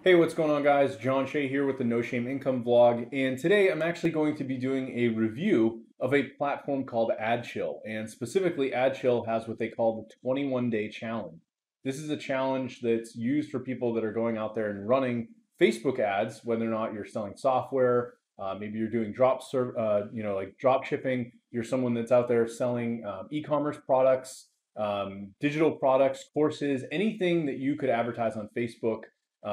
Hey, what's going on, guys? John Shea here with the No Shame Income vlog, and today I'm actually going to be doing a review of a platform called AdChill, and specifically AdChill has what they call the 21-day challenge. This is a challenge that's used for people that are going out there and running Facebook ads, whether or not you're selling software, maybe you're doing like drop shipping, you're someone that's out there selling e-commerce products, digital products, courses, anything that you could advertise on Facebook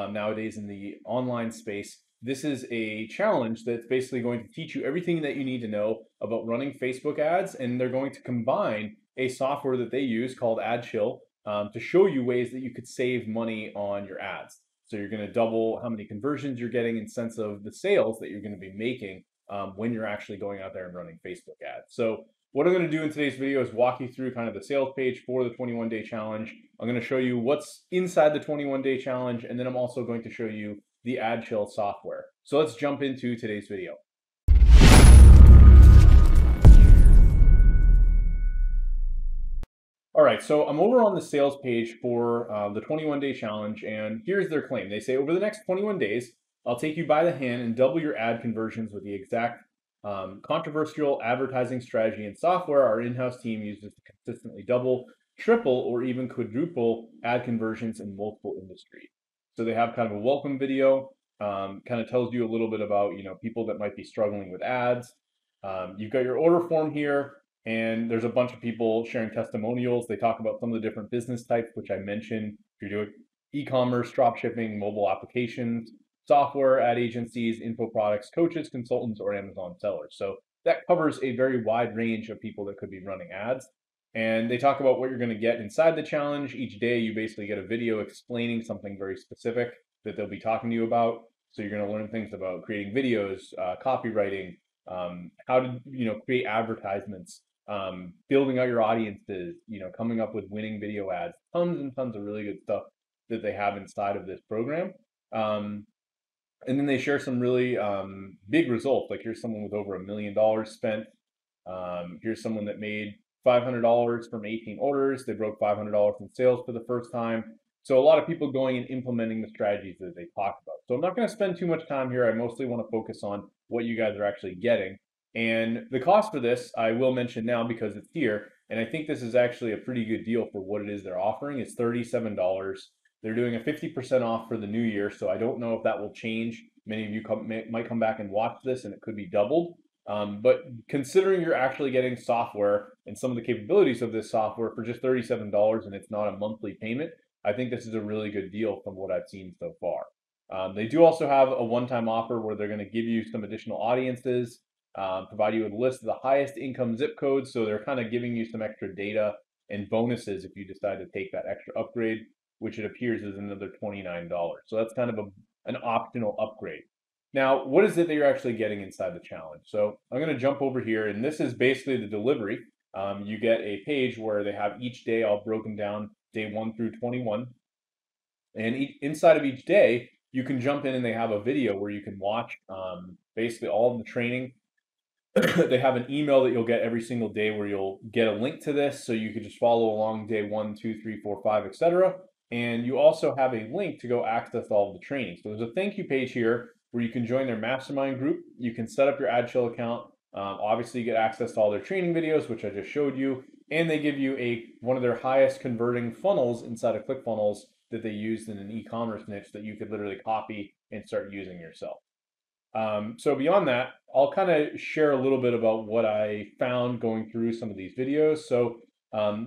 nowadays in the online space. This is a challenge that's basically going to teach you everything that you need to know about running Facebook ads, and they're going to combine a software that they use called AdChill to show you ways that you could save money on your ads. So you're going to double how many conversions you're getting in sense of the sales that you're going to be making when you're actually going out there and running Facebook ads. So what I'm going to do in today's video is walk you through kind of the sales page for the 21-day challenge. I'm going to show you what's inside the 21-day challenge, and then I'm also going to show you the AdChill software. So let's jump into today's video. All right, so I'm over on the sales page for the 21-day challenge, and here's their claim. They say, over the next 21 days, I'll take you by the hand and double your ad conversions with the exact controversial advertising strategy and software our in-house team uses to consistently double, triple, or even quadruple ad conversions in multiple industries. So they have kind of a welcome video, kind of tells you a little bit about people that might be struggling with ads. You've got your order form here, and there's a bunch of people sharing testimonials. They talk about some of the different business types, which I mentioned. If you're doing e-commerce, drop shipping, mobile applications, software, ad agencies, info products, coaches, consultants, or Amazon sellers. So that covers a very wide range of people that could be running ads. And they talk about what you're going to get inside the challenge. Each day, you basically get a video explaining something very specific that they'll be talking to you about. So you're going to learn things about creating videos, copywriting, how to create advertisements, building out your audiences, coming up with winning video ads, tons and tons of really good stuff that they have inside of this program. And then they share some really big results. Like, here's someone with over $1 million spent. Here's someone that made $500 from 18 orders. They broke $500 in sales for the first time. So a lot of people going and implementing the strategies that they talked about. So I'm not going to spend too much time here. I mostly want to focus on what you guys are actually getting. And the cost for this, I will mention now because it's here. And I think this is actually a pretty good deal for what it is they're offering. It's $37. They're doing a 50% off for the new year. So I don't know if that will change. Many of you might come back and watch this and it could be doubled. But considering you're actually getting software and some of the capabilities of this software for just $37 and it's not a monthly payment, I think this is a really good deal from what I've seen so far. They do also have a one-time offer where they're going to give you some additional audiences, provide you with a list of the highest income zip codes. So they're kind of giving you some extra data and bonuses if you decide to take that extra upgrade, which it appears is another $29. So that's kind of an optional upgrade. Now, what is it that you're actually getting inside the challenge? So I'm going to jump over here, and this is basically the delivery. You get a page where they have each day all broken down, day 1 through 21. And inside of each day, you can jump in and they have a video where you can watch basically all of the training. They have an email that you'll get every single day where you'll get a link to this, so you can just follow along day 1, 2, 3, 4, 5, etc. And you also have a link to go access all of the training. So there's a thank you page here where you can join their mastermind group. You can set up your AdChill account. Obviously, you get access to all their training videos, which I just showed you, and they give you one of their highest converting funnels inside of ClickFunnels that they used in an e-commerce niche that you could literally copy and start using yourself. So beyond that, I'll kind of share a little bit about what I found going through some of these videos. So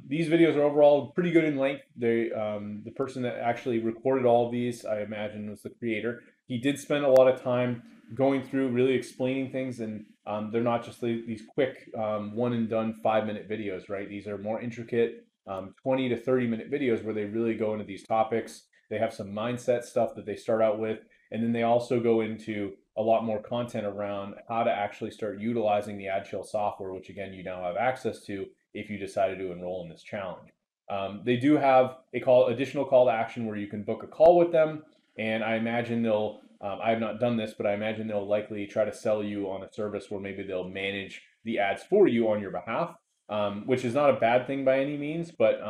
these videos are overall pretty good in length. The person that actually recorded all of these, I imagine, was the creator. He did spend a lot of time going through, really explaining things, and they're not just these quick one and done 5-minute videos, right? These are more intricate 20 to 30-minute videos where they really go into these topics. They have some mindset stuff that they start out with, and then they also go into a lot more content around how to actually start utilizing the AdChill software, which again, you now have access to if you decided to enroll in this challenge. They do have additional call to action where you can book a call with them, and I imagine they'll, I have not done this, but I imagine they'll likely try to sell you on a service where maybe they'll manage the ads for you on your behalf, which is not a bad thing by any means, but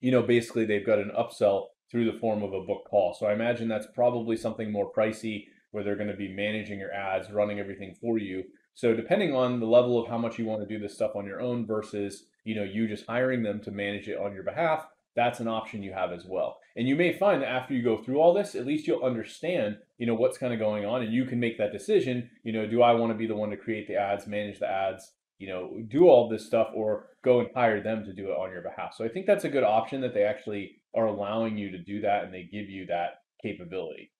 basically they've got an upsell through the form of a book call. So I imagine that's probably something more pricey where they're going to be managing your ads, running everything for you. So depending on the level of how much you want to do this stuff on your own versus, you just hiring them to manage it on your behalf, that's an option you have as well. And you may find that after you go through all this, at least you'll understand, what's kind of going on, and you can make that decision. Do I want to be the one to create the ads, manage the ads, do all this stuff, or go and hire them to do it on your behalf? So I think that's a good option that they actually are allowing you to do that, and they give you that capability.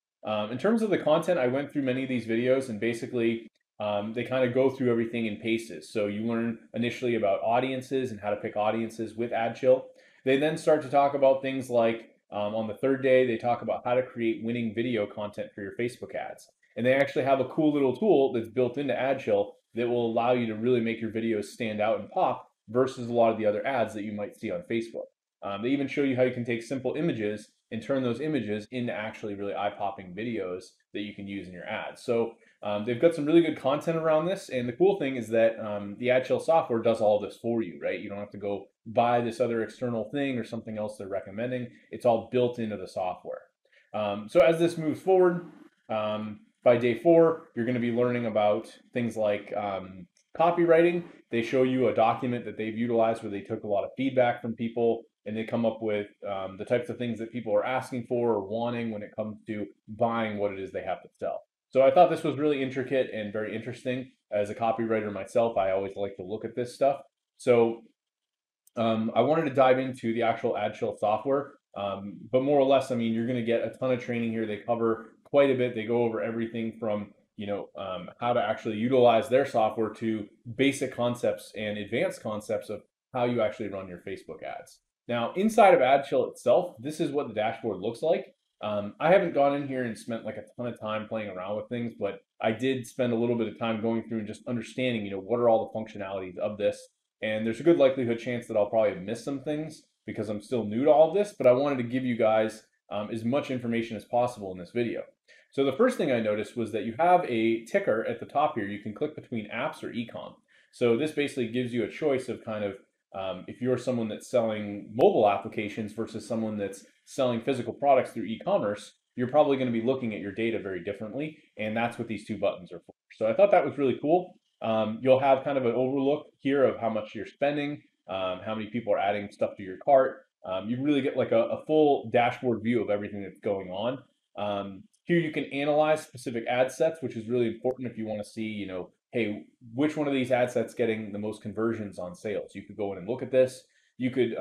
In terms of the content, I went through many of these videos, and basically they kind of go through everything in paces. So you learn initially about audiences and how to pick audiences with AdChill. They then start to talk about things like on the third day, they talk about how to create winning video content for your Facebook ads. And they actually have a cool little tool that's built into AdChill that will allow you to really make your videos stand out and pop versus a lot of the other ads that you might see on Facebook. They even show you how you can take simple images and turn those images into actually really eye-popping videos that you can use in your ads. So they've got some really good content around this, and the cool thing is that the AdChill software does all this for you, right? You don't have to go buy this other external thing or something else they're recommending. It's all built into the software. So as this moves forward, by day 4, you're going to be learning about things like copywriting. They show you a document that they've utilized where they took a lot of feedback from people, and they come up with the types of things that people are asking for or wanting when it comes to buying what it is they have to sell. So I thought this was really intricate and very interesting. As a copywriter myself, I always like to look at this stuff. So I wanted to dive into the actual AdChill software, but more or less, I mean, you're going to get a ton of training here. They cover quite a bit. They go over everything from how to actually utilize their software to basic concepts and advanced concepts of how you actually run your Facebook ads. Now, inside of AdChill itself, this is what the dashboard looks like. I haven't gone in here and spent like a ton of time playing around with things, but I did spend a little bit of time going through and just understanding, what are all the functionalities of this. And there's a good likelihood chance that I'll probably miss some things because I'm still new to all of this, but I wanted to give you guys as much information as possible in this video. So the first thing I noticed was that you have a ticker at the top here. You can click between apps or ecom. So this basically gives you a choice of kind of if you're someone that's selling mobile applications versus someone that's selling physical products through e-commerce, you're probably going to be looking at your data very differently, and that's what these two buttons are for. So I thought that was really cool. You'll have kind of an overlook here of how much you're spending, how many people are adding stuff to your cart. You really get like a full dashboard view of everything that's going on. Here you can analyze specific ad sets, which is really important if you want to see, hey, which one of these ad sets getting the most conversions on sales? You could go in and look at this. You could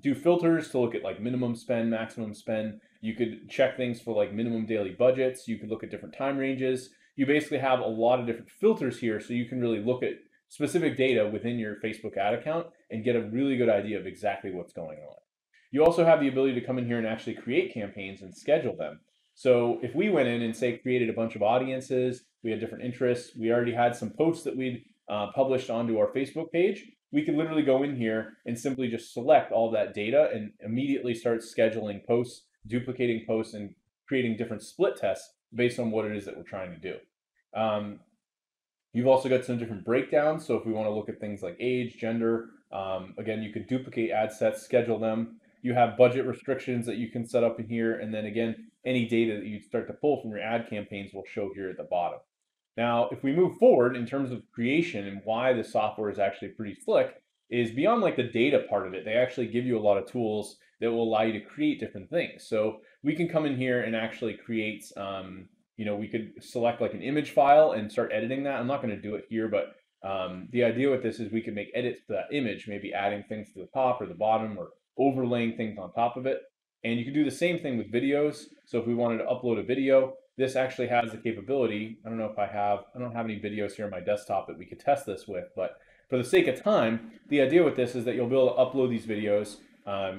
do filters to look at like minimum spend, maximum spend. You could check things for like minimum daily budgets. You could look at different time ranges. You basically have a lot of different filters here, so you can really look at specific data within your Facebook ad account and get a really good idea of exactly what's going on. You also have the ability to come in here and actually create campaigns and schedule them. So if we went in and say created a bunch of audiences, we had different interests, we already had some posts that we'd published onto our Facebook page, we could literally go in here and simply just select all that data and immediately start scheduling posts, duplicating posts, and creating different split tests based on what it is that we're trying to do. You've also got some different breakdowns. So if we want to look at things like age, gender, again, you could duplicate ad sets, schedule them. You have budget restrictions that you can set up in here. And then again, any data that you start to pull from your ad campaigns will show here at the bottom. Now, if we move forward in terms of creation and why the software is actually pretty slick, is beyond like the data part of it, they actually give you a lot of tools that will allow you to create different things. So we can come in here and actually create, we could select like an image file and start editing that. I'm not going to do it here, but the idea with this is we can make edits to that image, maybe adding things to the top or the bottom or overlaying things on top of it. And you can do the same thing with videos. So if we wanted to upload a video, this actually has the capability. I don't know if I don't have any videos here on my desktop that we could test this with, but for the sake of time, the idea with this is that you'll be able to upload these videos.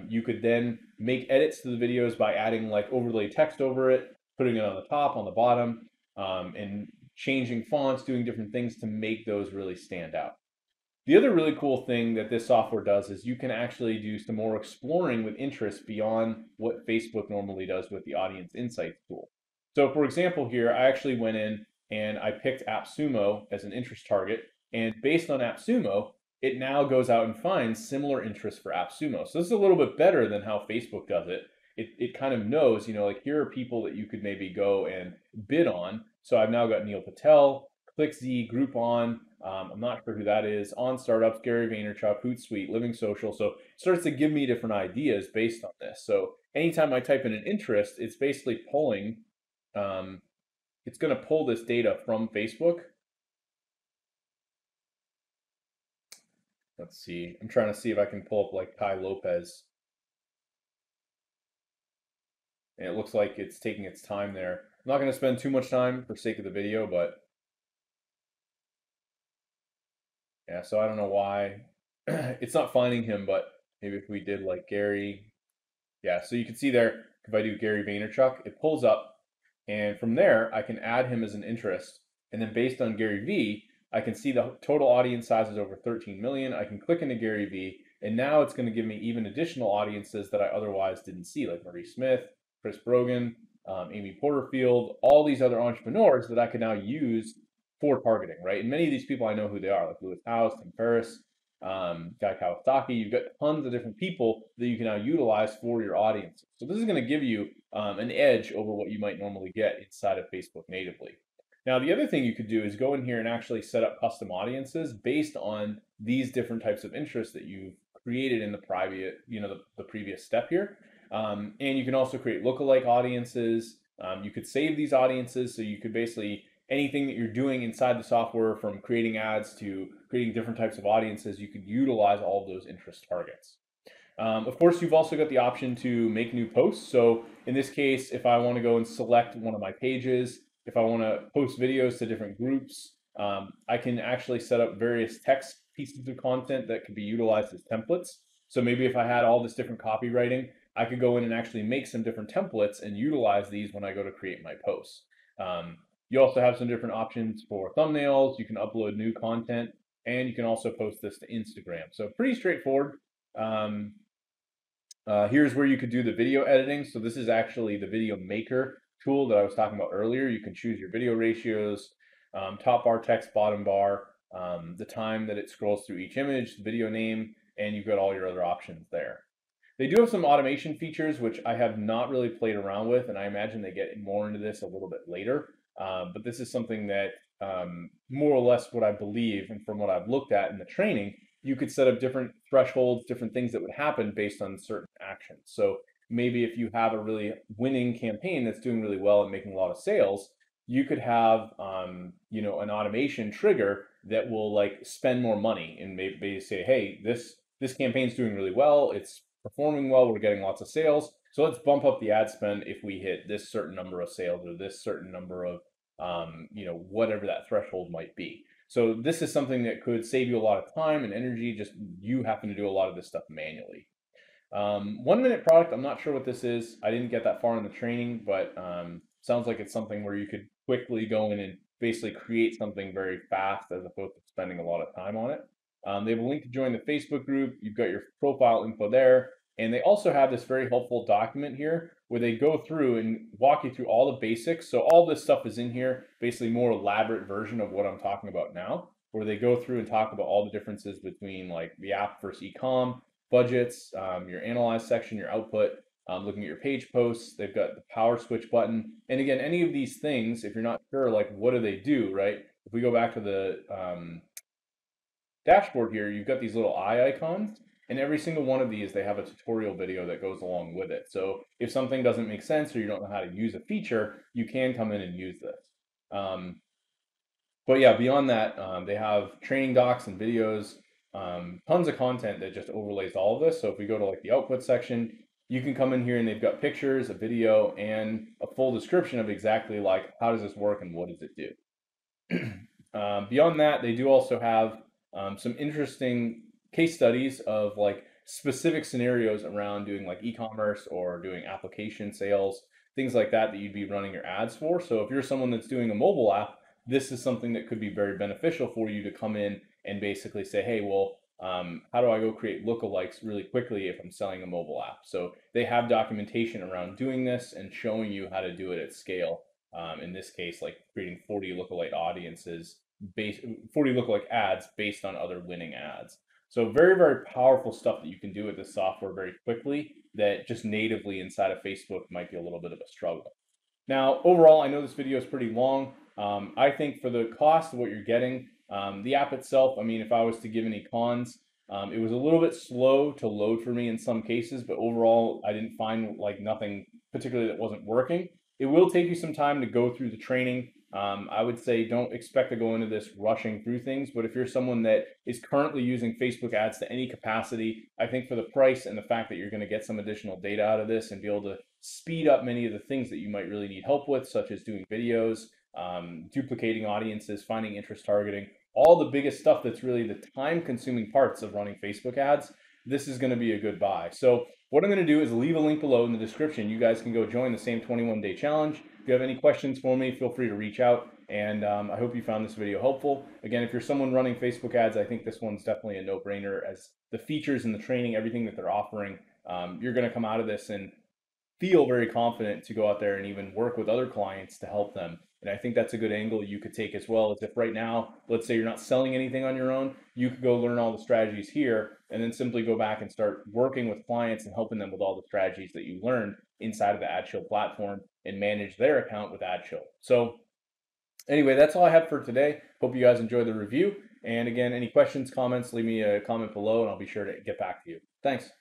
You could then make edits to the videos by adding like overlay text over it, putting it on the top, on the bottom, and changing fonts, doing different things to make those really stand out. The other really cool thing that this software does is you can actually do some more exploring with interest beyond what Facebook normally does with the Audience Insights tool. So for example here, I actually went in and I picked AppSumo as an interest target, and based on AppSumo, it now goes out and finds similar interests for AppSumo. So this is a little bit better than how Facebook does it. it kind of knows, like here are people that you could maybe go and bid on. So I've now got Neil Patel, ClickZ, Groupon. I'm not sure who that is. On Startups, Gary Vaynerchuk, Hootsuite, Living Social. So it starts to give me different ideas based on this. So anytime I type in an interest, it's basically pulling. It's going to pull this data from Facebook. Let's see. I'm trying to see if I can pull up like Kai Lopez. And it looks like it's taking its time there. I'm not going to spend too much time for sake of the video, but yeah, so I don't know why it's not finding him, but maybe if we did like Gary, yeah, so you can see there, if I do Gary Vaynerchuk, it pulls up, and from there, I can add him as an interest, and then based on Gary V, I can see the total audience size is over 13 million. I can click into Gary V, and now it's going to give me even additional audiences that I otherwise didn't see, like Marie Smith, Chris Brogan, Amy Porterfield, all these other entrepreneurs that I can now use for targeting, right? And many of these people I know who they are, like Lewis Howes, Tim Ferriss, Guy Kawasaki. You've got tons of different people that you can now utilize for your audience. So this is going to give you an edge over what you might normally get inside of Facebook natively. Now, the other thing you could do is go in here and actually set up custom audiences based on these different types of interests that you've created in the private, the previous step here. And you can also create lookalike audiences. You could save these audiences, so you could basically anything that you're doing inside the software, from creating ads to creating different types of audiences, you could utilize all of those interest targets. Of course, you've also got the option to make new posts. So in this case, if I want to go and select one of my pages, if I want to post videos to different groups, I can actually set up various text pieces of content that could be utilized as templates. So maybe if I had all this different copywriting, I could go in and actually make some different templates and utilize these when I go to create my posts. You also have some different options for thumbnails. You can upload new content, and you can also post this to Instagram. So pretty straightforward. Here's where you could do the video editing. So this is actually the video maker tool that I was talking about earlier. You can choose your video ratios, top bar text, bottom bar, the time that it scrolls through each image, the video name, and you've got all your other options there. They do have some automation features, which I have not really played around with, and I imagine they get more into this a little bit later. But this is something that more or less what I believe, and from what I've looked at in the training, you could set up different thresholds, different things that would happen based on certain actions. So maybe if you have a really winning campaign that's doing really well and making a lot of sales, you could have an automation trigger that will like spend more money and maybe say, hey, this campaign's doing really well, it's performing well, we're getting lots of sales, so let's bump up the ad spend if we hit this certain number of sales or this certain number of whatever that threshold might be. So this is something that could save you a lot of time and energy, just you having to do a lot of this stuff manually. 1 minute product, I'm not sure what this is. I didn't get that far in the training, but sounds like it's something where you could quickly go in and basically create something very fast as opposed to spending a lot of time on it. They have a link to join the Facebook group. You've got your profile info there. And they also have this very helpful document here where they go through and walk you through all the basics. So all this stuff is in here, basically more elaborate version of what I'm talking about now, where they go through and talk about all the differences between like the app versus e-com, budgets, your analyze section, your output, looking at your page posts. They've got the power switch button. And again, any of these things, if you're not sure, like what do they do, right? If we go back to the dashboard here, you've got these little eye icons. And every single one of these, they have a tutorial video that goes along with it. So if something doesn't make sense or you don't know how to use a feature, you can come in and use this. But yeah, beyond that, they have training docs and videos, tons of content that just overlays all of this. So if we go to like the output section, you can come in here and they've got pictures, a video, and a full description of exactly like how does this work and what does it do. Beyond that, they do also have some interesting case studies of like specific scenarios around doing like e-commerce or doing application sales, things like that you'd be running your ads for. So if you're someone that's doing a mobile app, this is something that could be very beneficial for you to come in and basically say, hey, well, how do I go create lookalikes really quickly if I'm selling a mobile app? So they have documentation around doing this and showing you how to do it at scale. In this case, like creating 40 lookalike audiences, 40 lookalike ads based on other winning ads. So very, very powerful stuff that you can do with this software very quickly that just natively inside of Facebook might be a little bit of a struggle. Now, overall, I know this video is pretty long. I think for the cost of what you're getting, the app itself, I mean, if I was to give any cons, it was a little bit slow to load for me in some cases, but overall, I didn't find like nothing particularly that wasn't working. It will take you some time to go through the training. I would say don't expect to go into this rushing through things, but if you're someone that is currently using Facebook ads to any capacity, I think for the price and the fact that you're going to get some additional data out of this and be able to speed up many of the things that you might really need help with, such as doing videos, duplicating audiences, finding interest targeting, all the biggest stuff that's really the time consuming parts of running Facebook ads, this is going to be a good buy. So what I'm going to do is leave a link below in the description. You guys can go join the same 21-day challenge. If you have any questions for me, feel free to reach out. And I hope you found this video helpful. Again, if you're someone running Facebook ads, I think this one's definitely a no-brainer, as the features and the training, everything that they're offering, you're going to come out of this and feel very confident to go out there and even work with other clients to help them. And I think that's a good angle you could take as well, as if right now, let's say you're not selling anything on your own, you could go learn all the strategies here and then simply go back and start working with clients and helping them with all the strategies that you learned inside of the AdChill platform and manage their account with AdChill. So anyway, that's all I have for today. Hope you guys enjoy the review. And again, any questions, comments, leave me a comment below and I'll be sure to get back to you. Thanks.